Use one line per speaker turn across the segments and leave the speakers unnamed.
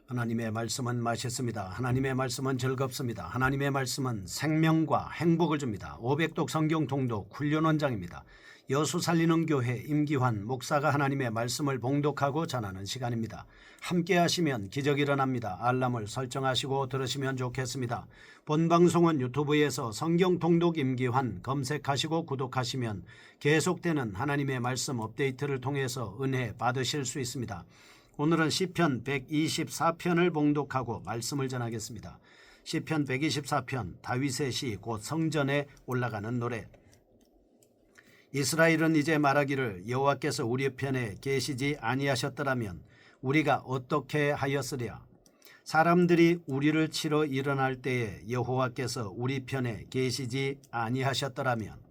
하나님의 말씀은 맛있습니다. 하나님의 말씀은 즐겁습니다. 하나님의 말씀은 생명과 행복을 줍니다. 500독 성경 통독 훈련원장입니다. 여수 살리는 교회 임기환 목사가 하나님의 말씀을 봉독하고 전하는 시간입니다. 함께 하시면 기적이 일어납니다. 알람을 설정하시고 들으시면 좋겠습니다. 본 방송은 유튜브에서 성경 통독 임기환 검색하시고 구독하시면 계속되는 하나님의 말씀 업데이트를 통해서 은혜 받으실 수 있습니다. 오늘은 시편 124편을 봉독하고 말씀을 전하겠습니다. 시편 124편 다윗의 시 곧 성전에 올라가는 노래. 이스라엘은 이제 말하기를 여호와께서 우리 편에 계시지 아니하셨더라면 우리가 어떻게 하였으랴. 사람들이 우리를 치러 일어날 때에 여호와께서 우리 편에 계시지 아니하셨더라면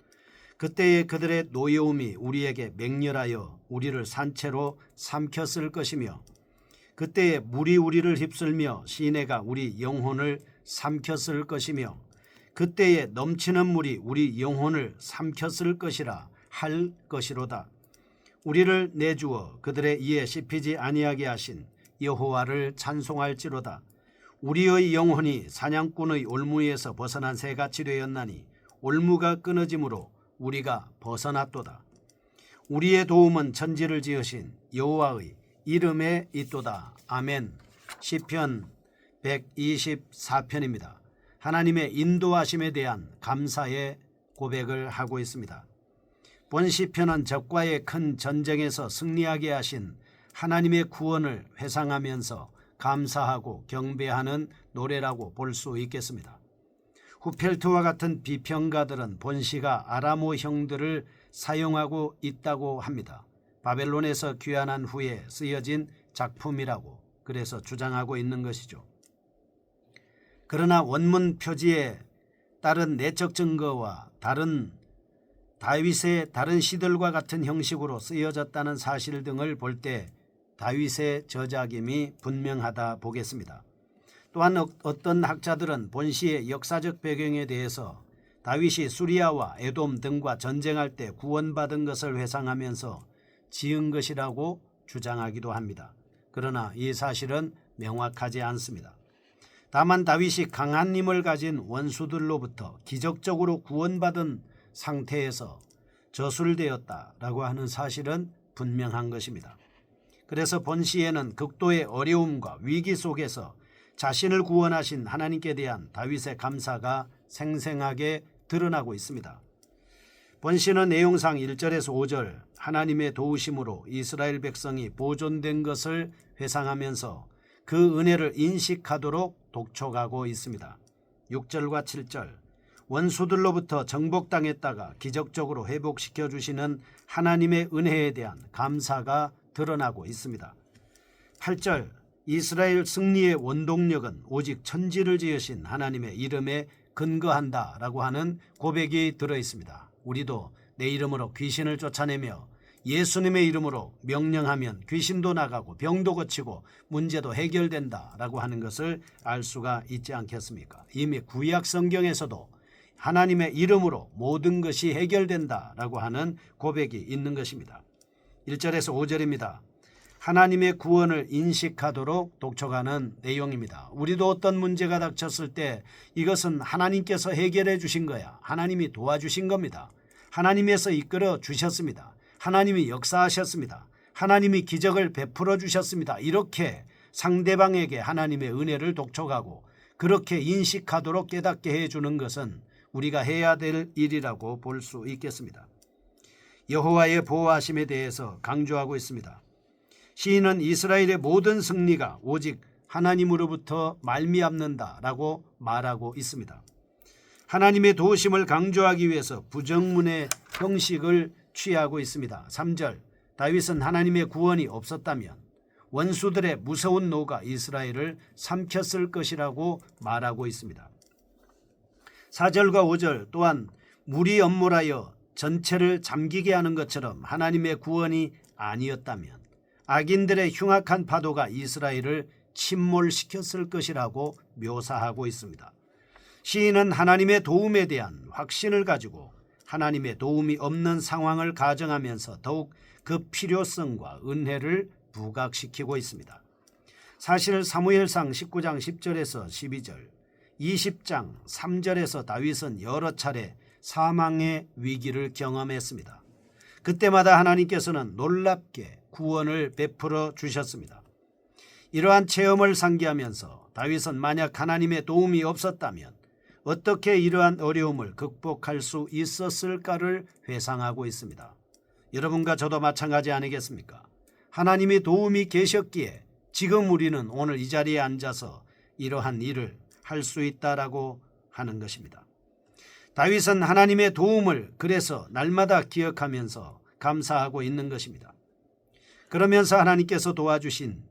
그때에 그들의 노여움이 우리에게 맹렬하여 우리를 산채로 삼켰을 것이며 그때에 물이 우리를 휩쓸며 시내가 우리 영혼을 삼켰을 것이며 그때에 넘치는 물이 우리 영혼을 삼켰을 것이라 할 것이로다. 우리를 내주어 그들의 이에 씹히지 아니하게 하신 여호와를 찬송할지로다. 우리의 영혼이 사냥꾼의 올무에서 벗어난 새같이 되었나니 올무가 끊어짐으로 우리가 벗어났도다. 우리의 도움은 천지를 지으신 여호와의 이름에 있도다. 아멘. 시편 124편입니다. 하나님의 인도하심에 대한 감사의 고백을 하고 있습니다. 본 시편은 적과의 큰 전쟁에서 승리하게 하신 하나님의 구원을 회상하면서 감사하고 경배하는 노래라고 볼 수 있겠습니다. 후펠트와 같은 비평가들은 본시가 아라모 형들을 사용하고 있다고 합니다. 바벨론에서 귀환한 후에 쓰여진 작품이라고 그래서 주장하고 있는 것이죠. 그러나 원문 표지에 따른 내적 증거와 다윗의 다른 시들과 같은 형식으로 쓰여졌다는 사실 등을 볼 때 다윗의 저작임이 분명하다 보겠습니다. 또한 어떤 학자들은 본시의 역사적 배경에 대해서 다윗이 수리아와 에돔 등과 전쟁할 때 구원받은 것을 회상하면서 지은 것이라고 주장하기도 합니다. 그러나 이 사실은 명확하지 않습니다. 다만 다윗이 강한 힘을 가진 원수들로부터 기적적으로 구원받은 상태에서 저술되었다라고 하는 사실은 분명한 것입니다. 그래서 본시에는 극도의 어려움과 위기 속에서 자신을 구원하신 하나님께 대한 다윗의 감사가 생생하게 드러나고 있습니다. 본시는 내용상 1절에서 5절 하나님의 도우심으로 이스라엘 백성이 보존된 것을 회상하면서 그 은혜를 인식하도록 독촉하고 있습니다. 6절과 7절 원수들로부터 정복당했다가 기적적으로 회복시켜 주시는 하나님의 은혜에 대한 감사가 드러나고 있습니다. 8절 이스라엘 승리의 원동력은 오직 천지를 지으신 하나님의 이름에 근거한다라고 하는 고백이 들어있습니다. 우리도 내 이름으로 귀신을 쫓아내며 예수님의 이름으로 명령하면 귀신도 나가고 병도 고치고 문제도 해결된다라고 하는 것을 알 수가 있지 않겠습니까? 이미 구약 성경에서도 하나님의 이름으로 모든 것이 해결된다라고 하는 고백이 있는 것입니다. 1절에서 5절입니다. 하나님의 구원을 인식하도록 독촉하는 내용입니다. 우리도 어떤 문제가 닥쳤을 때 이것은 하나님께서 해결해 주신 거야. 하나님이 도와주신 겁니다. 하나님에서 이끌어 주셨습니다. 하나님이 역사하셨습니다. 하나님이 기적을 베풀어 주셨습니다. 이렇게 상대방에게 하나님의 은혜를 독촉하고 그렇게 인식하도록 깨닫게 해주는 것은 우리가 해야 될 일이라고 볼 수 있겠습니다. 여호와의 보호하심에 대해서 강조하고 있습니다. 시인은 이스라엘의 모든 승리가 오직 하나님으로부터 말미암는다라고 말하고 있습니다. 하나님의 도우심을 강조하기 위해서 부정문의 형식을 취하고 있습니다. 3절 다윗은 하나님의 구원이 없었다면 원수들의 무서운 노가 이스라엘을 삼켰을 것이라고 말하고 있습니다. 4절과 5절 또한 물이 엄몰하여 전체를 잠기게 하는 것처럼 하나님의 구원이 아니었다면 악인들의 흉악한 파도가 이스라엘을 침몰시켰을 것이라고 묘사하고 있습니다. 시인은 하나님의 도움에 대한 확신을 가지고 하나님의 도움이 없는 상황을 가정하면서 더욱 그 필요성과 은혜를 부각시키고 있습니다. 사실 사무엘상 19장 10절에서 12절, 20장 3절에서 다윗은 여러 차례 사망의 위기를 경험했습니다. 그때마다 하나님께서는 놀랍게 구원을 베풀어 주셨습니다. 이러한 체험을 상기하면서 다윗은 만약 하나님의 도움이 없었다면 어떻게 이러한 어려움을 극복할 수 있었을까를 회상하고 있습니다. 여러분과 저도 마찬가지 아니겠습니까? 하나님의 도움이 계셨기에 지금 우리는 오늘 이 자리에 앉아서 이러한 일을 할 수 있다라고 하는 것입니다. 다윗은 하나님의 도움을 그래서 날마다 기억하면서 감사하고 있는 것입니다. 그러면서 하나님께서 도와주신,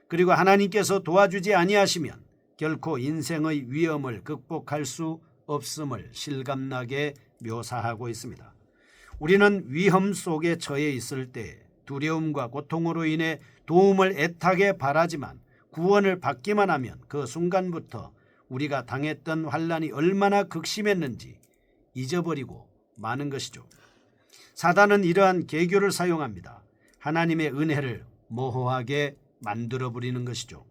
그리고 하나님께서 도와주지 아니하시면 결코 인생의 위험을 극복할 수 없음을 실감나게 묘사하고 있습니다. 우리는 위험 속에 처해 있을 때 두려움과 고통으로 인해 도움을 애타게 바라지만 구원을 받기만 하면 그 순간부터 우리가 당했던 환난이 얼마나 극심했는지 잊어버리고 마는 것이죠. 사단은 이러한 계교를 사용합니다. 하나님의 은혜를 모호하게 만들어버리는 것이죠.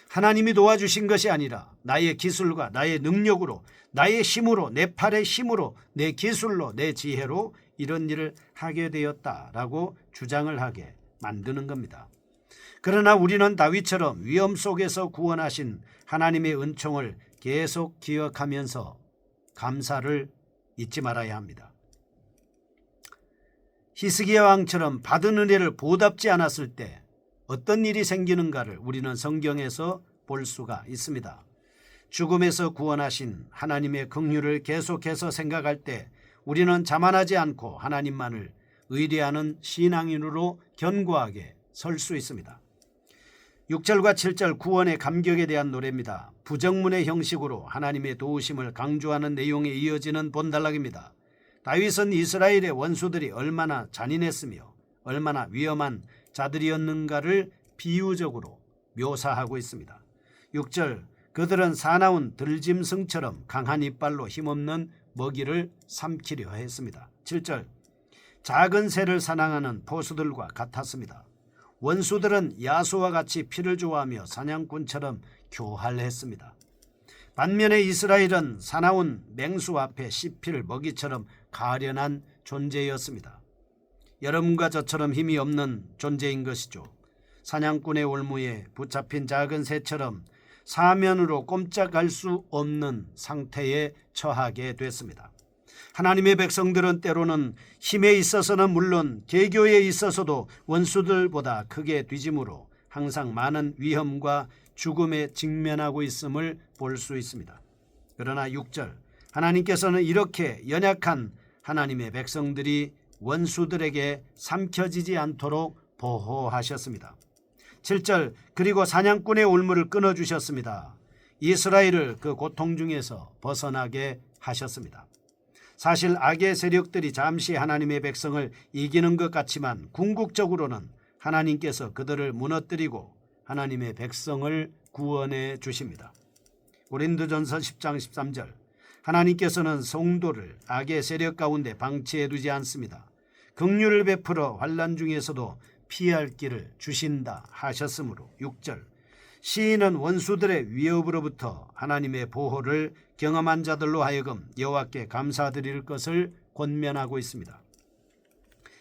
하나님이 도와주신 것이 아니라 나의 기술과 나의 능력으로, 나의 힘으로, 내 팔의 힘으로, 내 기술로, 내 지혜로 이런 일을 하게 되었다라고 주장을 하게 만드는 겁니다. 그러나 우리는 다윗처럼 위험 속에서 구원하신 하나님의 은총을 계속 기억하면서 감사를 잊지 말아야 합니다. 히스기야 왕처럼 받은 은혜를 보답지 않았을 때 어떤 일이 생기는가를 우리는 성경에서 볼 수가 있습니다. 죽음에서 구원하신 하나님의 긍휼을 계속해서 생각할 때 우리는 자만하지 않고 하나님만을 의뢰하는 신앙인으로 견고하게 설 수 있습니다. 6절과 7절 구원의 감격에 대한 노래입니다. 부정문의 형식으로 하나님의 도우심을 강조하는 내용에 이어지는 본단락입니다. 다윗은 이스라엘의 원수들이 얼마나 잔인했으며 얼마나 위험한 자들이었는가를 비유적으로 묘사하고 있습니다. 6절 그들은 사나운 들짐승처럼 강한 이빨로 힘없는 먹이를 삼키려 했습니다. 7절 작은 새를 사냥하는 포수들과 같았습니다. 원수들은 야수와 같이 피를 좋아하며 사냥꾼처럼 교활했습니다. 반면에 이스라엘은 사나운 맹수 앞에 씹힐 먹이처럼 가련한 존재였습니다. 여러분과 저처럼 힘이 없는 존재인 것이죠. 사냥꾼의 올무에 붙잡힌 작은 새처럼 사면으로 꼼짝할 수 없는 상태에 처하게 됐습니다. 하나님의 백성들은 때로는 힘에 있어서는 물론 계교에 있어서도 원수들보다 크게 뒤짐으로 항상 많은 위험과 죽음에 직면하고 있음을 볼 수 있습니다. 그러나 6절 하나님께서는 이렇게 연약한 하나님의 백성들이 원수들에게 삼켜지지 않도록 보호하셨습니다. 7절 그리고 사냥꾼의 올무를 끊어주셨습니다. 이스라엘을 그 고통 중에서 벗어나게 하셨습니다. 사실 악의 세력들이 잠시 하나님의 백성을 이기는 것 같지만 궁극적으로는 하나님께서 그들을 무너뜨리고 하나님의 백성을 구원해 주십니다. 고린도전서 10장 13절 하나님께서는 성도를 악의 세력 가운데 방치해 두지 않습니다. 긍휼을 베풀어 환난 중에서도 피할 길을 주신다 하셨으므로 6절 시인은 원수들의 위협으로부터 하나님의 보호를 경험한 자들로 하여금 여호와께 감사드릴 것을 권면하고 있습니다.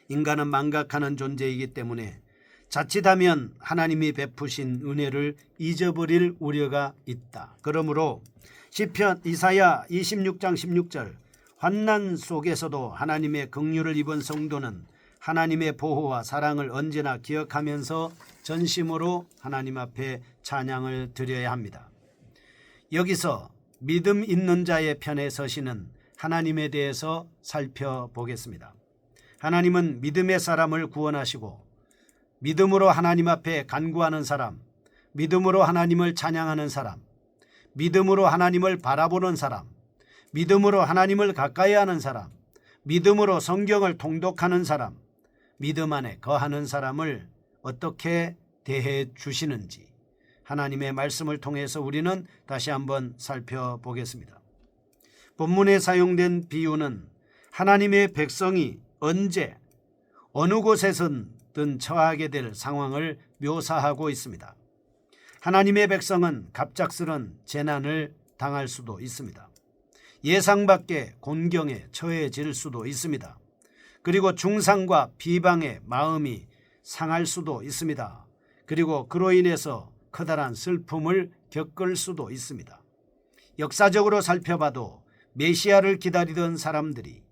인간은 망각하는 존재이기 때문에 자칫하면 하나님이 베푸신 은혜를 잊어버릴 우려가 있다. 그러므로 시편 이사야 26장 16절 환난 속에서도 하나님의 긍휼을 입은 성도는 하나님의 보호와 사랑을 언제나 기억하면서 전심으로 하나님 앞에 찬양을 드려야 합니다. 여기서 믿음 있는 자의 편에 서시는 하나님에 대해서 살펴보겠습니다. 하나님은 믿음의 사람을 구원하시고 믿음으로 하나님 앞에 간구하는 사람, 믿음으로 하나님을 찬양하는 사람, 믿음으로 하나님을 바라보는 사람, 믿음으로 하나님을 가까이 하는 사람, 믿음으로 성경을 통독하는 사람, 믿음 안에 거하는 사람을 어떻게 대해 주시는지 하나님의 말씀을 통해서 우리는 다시 한번 살펴보겠습니다. 본문에 사용된 비유는 하나님의 백성이 언제 어느 곳에서든 처하게 될 상황을 묘사하고 있습니다. 하나님의 백성은 갑작스런 재난을 당할 수도 있습니다. 예상 밖의 곤경에 처해질 수도 있습니다. 그리고 중상과 비방의 마음이 상할 수도 있습니다. 그리고 그로 인해서 커다란 슬픔을 겪을 수도 있습니다. 역사적으로 살펴봐도 메시아를 기다리던 사람들이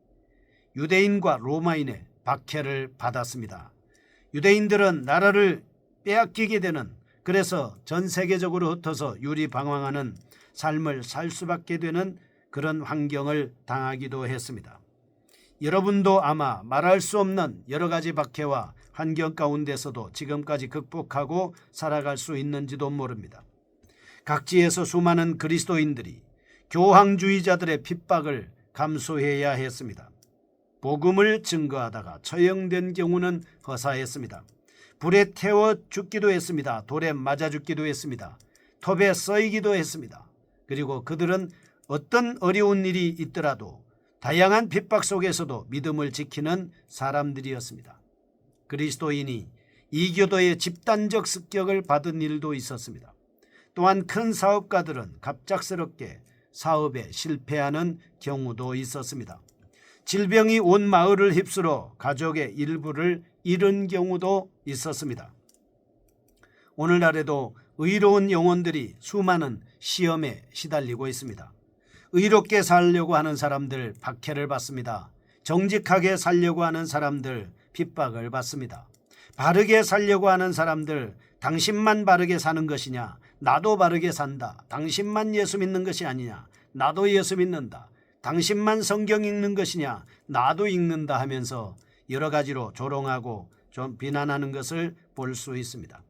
유대인과 로마인의 박해를 받았습니다. 유대인들은 나라를 빼앗기게 되는, 그래서 전 세계적으로 흩어서 유리방황하는 삶을 살 수밖에 되는 그런 환경을 당하기도 했습니다. 여러분도 아마 말할 수 없는 여러 가지 박해와 환경 가운데서도 지금까지 극복하고 살아갈 수 있는지도 모릅니다. 각지에서 수많은 그리스도인들이 교황주의자들의 핍박을 감수해야 했습니다. 복음을 증거하다가 처형된 경우는 허사했습니다. 불에 태워 죽기도 했습니다. 돌에 맞아 죽기도 했습니다. 톱에 쏘이기도 했습니다. 그리고 그들은 어떤 어려운 일이 있더라도 다양한 핍박 속에서도 믿음을 지키는 사람들이었습니다. 그리스도인이 이교도의 집단적 습격을 받은 일도 있었습니다. 또한 큰 사업가들은 갑작스럽게 사업에 실패하는 경우도 있었습니다. 질병이 온 마을을 휩쓸어 가족의 일부를 잃은 경우도 있었습니다. 오늘날에도 의로운 영혼들이 수많은 시험에 시달리고 있습니다. 의롭게 살려고 하는 사람들 박해를 받습니다. 정직하게 살려고 하는 사람들 핍박을 받습니다. 바르게 살려고 하는 사람들 당신만 바르게 사는 것이냐, 나도 바르게 산다. 당신만 예수 믿는 것이 아니냐, 나도 예수 믿는다. 당신만 성경 읽는 것이냐, 나도 읽는다 하면서 여러 가지로 조롱하고 좀 비난하는 것을 볼 수 있습니다.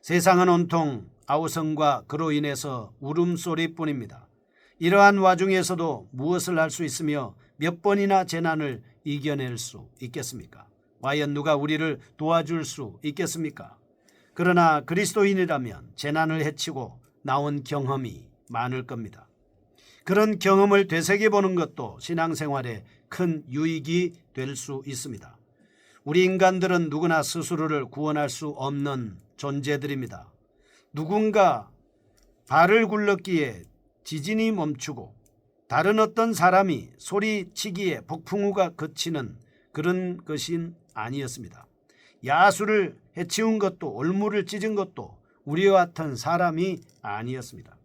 세상은 온통 아우성과 그로 인해서 울음소리뿐입니다. 이러한 와중에서도 무엇을 할 수 있으며 몇 번이나 재난을 이겨낼 수 있겠습니까? 과연 누가 우리를 도와줄 수 있겠습니까? 그러나 그리스도인이라면 재난을 헤치고 나온 경험이 많을 겁니다. 그런 경험을 되새겨보는 것도 신앙생활에 큰 유익이 될 수 있습니다. 우리 인간들은 누구나 스스로를 구원할 수 없는 존재들입니다. 누군가 발을 굴렀기에 지진이 멈추고 다른 어떤 사람이 소리치기에 폭풍우가 그치는 그런 것은 아니었습니다. 야수를 해치운 것도 올무를 찢은 것도 우리와 같은 사람이 아니었습니다.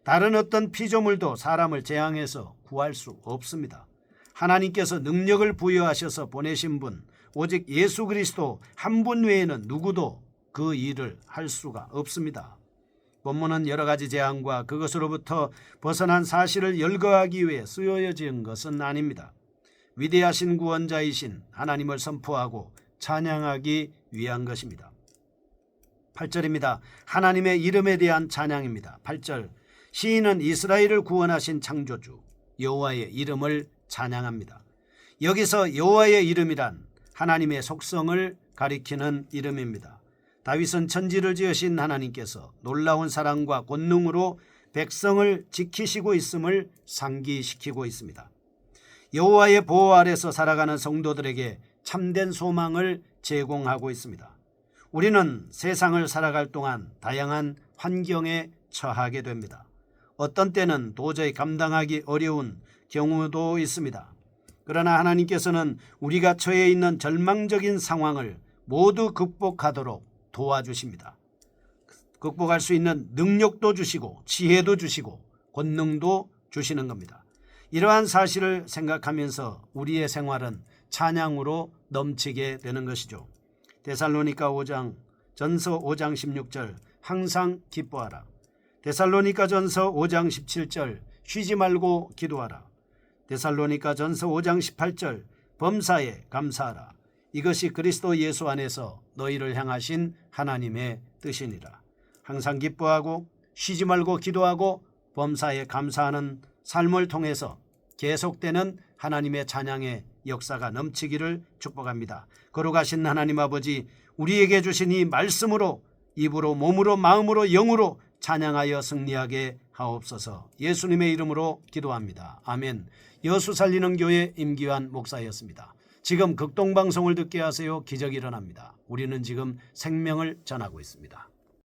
다른 어떤 피조물도 사람을 재앙해서 구할 수 없습니다. 하나님께서 능력을 부여하셔서 보내신 분 오직 예수 그리스도 한 분 외에는 누구도 그 일을 할 수가 없습니다. 본문은 여러 가지 재앙과 그것으로부터 벗어난 사실을 열거하기 위해 쓰여진 것은 아닙니다. 위대하신 구원자이신 하나님을 선포하고 찬양하기 위한 것입니다. 8절입니다. 하나님의 이름에 대한 찬양입니다. 8절 시인은 이스라엘을 구원하신 창조주 여호와의 이름을 찬양합니다. 여기서 여호와의 이름이란 하나님의 속성을 가리키는 이름입니다. 다윗은 천지를 지으신 하나님께서 놀라운 사랑과 권능으로 백성을 지키시고 있음을 상기시키고 있습니다. 여호와의 보호 아래서 살아가는 성도들에게 참된 소망을 제공하고 있습니다. 우리는 세상을 살아갈 동안 다양한 환경에 처하게 됩니다. 어떤 때는 도저히 감당하기 어려운 경우도 있습니다. 그러나 하나님께서는 우리가 처해 있는 절망적인 상황을 모두 극복하도록 도와주십니다. 극복할 수 있는 능력도 주시고 지혜도 주시고 권능도 주시는 겁니다. 이러한 사실을 생각하면서 우리의 생활은 찬양으로 넘치게 되는 것이죠. 데살로니가 5장 전서 5장 16절 항상 기뻐하라. 데살로니가 전서 5장 17절 쉬지 말고 기도하라. 데살로니가 전서 5장 18절 범사에 감사하라. 이것이 그리스도 예수 안에서 너희를 향하신 하나님의 뜻이니라. 항상 기뻐하고 쉬지 말고 기도하고 범사에 감사하는 삶을 통해서 계속되는 하나님의 찬양의 역사가 넘치기를 축복합니다. 거룩하신 하나님 아버지, 우리에게 주신 이 말씀으로 입으로 몸으로 마음으로 영으로 찬양하여 승리하게 하옵소서. 예수님의 이름으로 기도합니다. 아멘. 여수 살리는 교회 임기환 목사였습니다. 지금 극동방송을 듣게 하세요. 기적이 일어납니다. 우리는 지금 생명을 전하고 있습니다.